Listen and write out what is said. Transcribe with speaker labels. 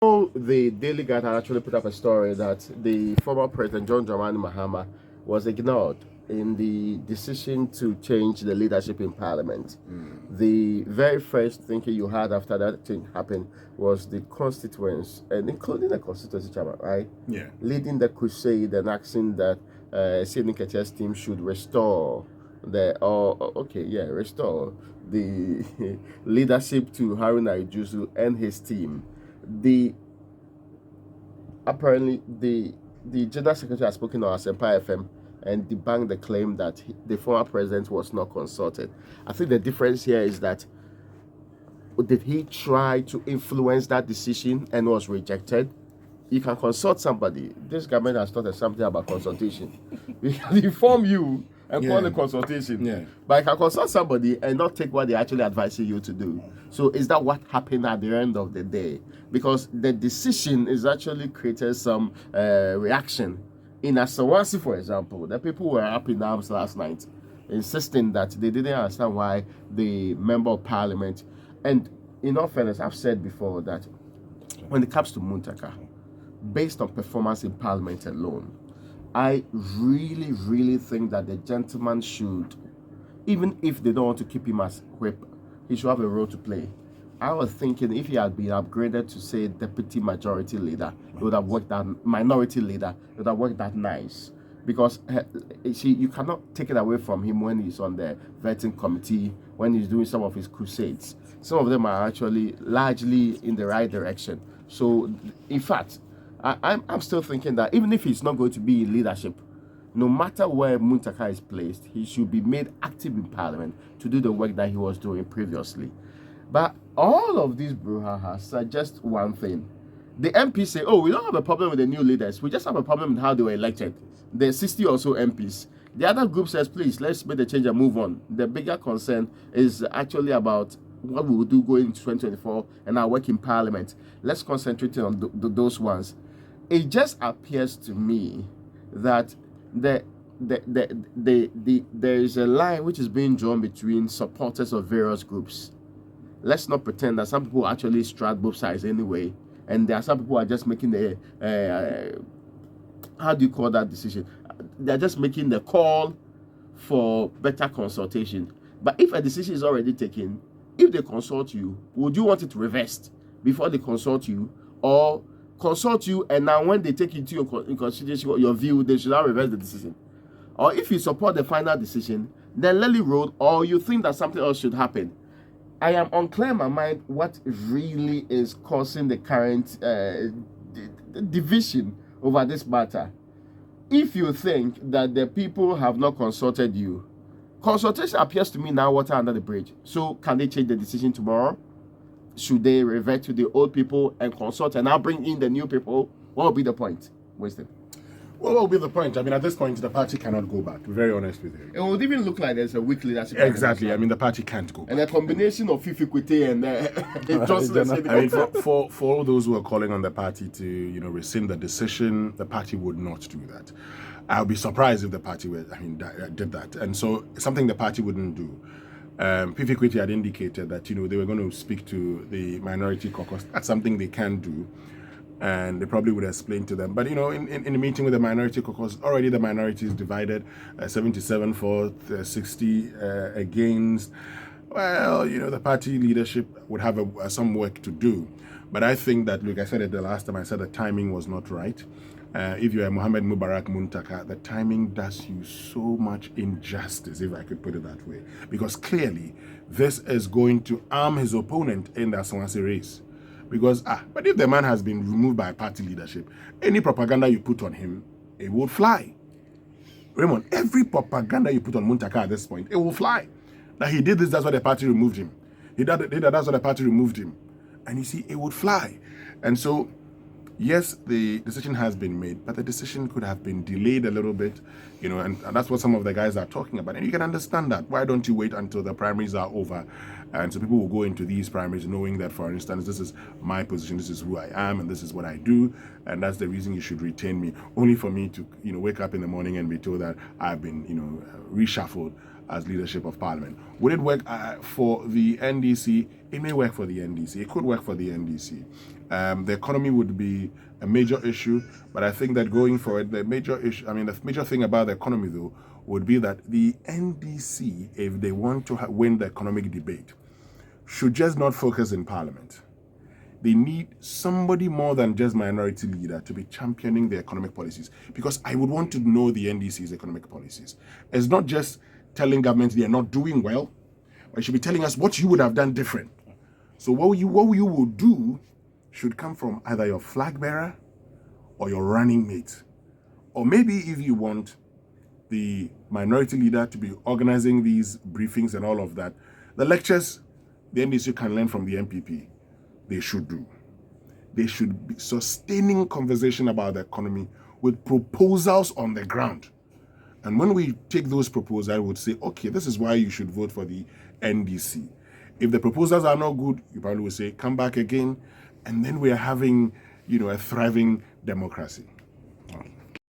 Speaker 1: So the Daily Guide had actually put up a story that the former president John Dramani Mahama was ignored in the decision to change the leadership in Parliament. The very first thinking you had after that thing happened was the constituents, and including the constituency chairman, right?
Speaker 2: Yeah.
Speaker 1: Leading the crusade and asking that Sidney Ketia's team should restore restore the leadership to Haruna Ijuzu and his team. The apparently the general secretary has spoken on Asempa FM and debunked the claim that the former president was not consulted. I think the difference here is that did he try to influence that decision and was rejected? You can consult somebody. This government has taught us something about consultation. We can inform you and call it consultation.
Speaker 2: Yeah.
Speaker 1: But you can consult somebody and not take what they're actually advising you to do. So is that what happened at the end of the day? Because the decision is actually created some reaction. In Asawasi, for example, the people were up in arms last night, insisting that they didn't understand why the member of parliament, and in all fairness, I've said before that when it comes to Muntaka, based on performance in parliament alone, I really, really think that the gentleman should, even if they don't want to keep him as whip, he should have a role to play. I was thinking if he had been upgraded to, say, deputy majority leader, it would have worked that minority leader, it would have worked that nice. Because you cannot take it away from him when he's on the vetting committee, when he's doing some of his crusades. Some of them are actually largely in the right direction. So, in fact, I'm still thinking that even if he's not going to be in leadership, no matter where Muntaka is placed, he should be made active in Parliament to do the work that he was doing previously. But all of these brouhahas suggest one thing. The MPs say, oh, we don't have a problem with the new leaders. We just have a problem with how they were elected. There are 60 or so MPs. The other group says, please, let's make the change and move on. The bigger concern is actually about what we will do going into 2024 and our work in Parliament. Let's concentrate on those ones. It just appears to me that there is a line which is being drawn between supporters of various groups. Let's not pretend that some people actually strut both sides anyway, and there are some people who are just making the how do you call that decision? They're just making the call for better consultation. But if a decision is already taken, if they consult you, would you want it reversed before they consult you, or consult you and now when they take into in consideration your view, they should now reverse the decision? Or if you support the final decision, then let it roll, or you think that something else should happen. I am unclear in my mind what really is causing the current division over this matter. If you think that the people have not consulted you, consultation appears to me now water under the bridge. So can they change the decision tomorrow? Should they revert to the old people and consult and now bring in the new people? What will be the point? Winston?
Speaker 2: Well, what will be the point? I mean, at this point, the party cannot go back, to be very honest with you.
Speaker 1: It would even look like there's a weak leadership.
Speaker 2: Exactly. I mean, the party can't go back.
Speaker 1: And a combination of Fifiquite and Johnson.
Speaker 2: I mean, for all those who are calling on the party to, rescind the decision, the party would not do that. I'll be surprised if the party did that. And so, something the party wouldn't do. Fifiquite had indicated that, they were going to speak to the minority caucus. That's something they can do. And they probably would explain to them. But, in the meeting with the minority caucus, already the minority is divided, 77 for 60 against. Well, the party leadership would have some work to do. But I think that, like I said it the last time, I said the timing was not right. If you are Mohamed Mubarak Muntaka, the timing does you so much injustice, if I could put it that way. Because clearly, this is going to arm his opponent in the Asawasi race. Because, but if the man has been removed by party leadership, any propaganda you put on him, it will fly. Raymond, every propaganda you put on Muntaka at this point, it will fly. That he did this, that's why the party removed him. He did that, that's why the party removed him. And you see, it would fly. And so, yes, the decision has been made, but the decision could have been delayed a little bit, and that's what some of the guys are talking about. And you can understand that. Why don't you wait until the primaries are over? And so people will go into these primaries knowing that, for instance, this is my position, this is who I am, and this is what I do, and that's the reason you should retain me. Only for me to, wake up in the morning and be told that I've been, reshuffled as leadership of Parliament. Would it work for the NDC? It may work for the NDC. It could work for the NDC. The economy would be a major issue, but I think that going forward, the major thing about the economy though would be that the NDC, if they want to win the economic debate, should just not focus in Parliament. They need somebody more than just minority leader to be championing the economic policies, because I would want to know the NDC's economic policies. It's not just telling governments they are not doing well, but it should be telling us what you would have done different. So what you will do should come from either your flag bearer or your running mate. Or maybe if you want the minority leader to be organizing these briefings and all of that, the lectures the NDC can learn from the MPP, they should do. They should be sustaining conversation about the economy with proposals on the ground. And when we take those proposals, I would say, okay, this is why you should vote for the NDC. If the proposals are not good, you probably will say, come back again. And then we are having, a thriving democracy.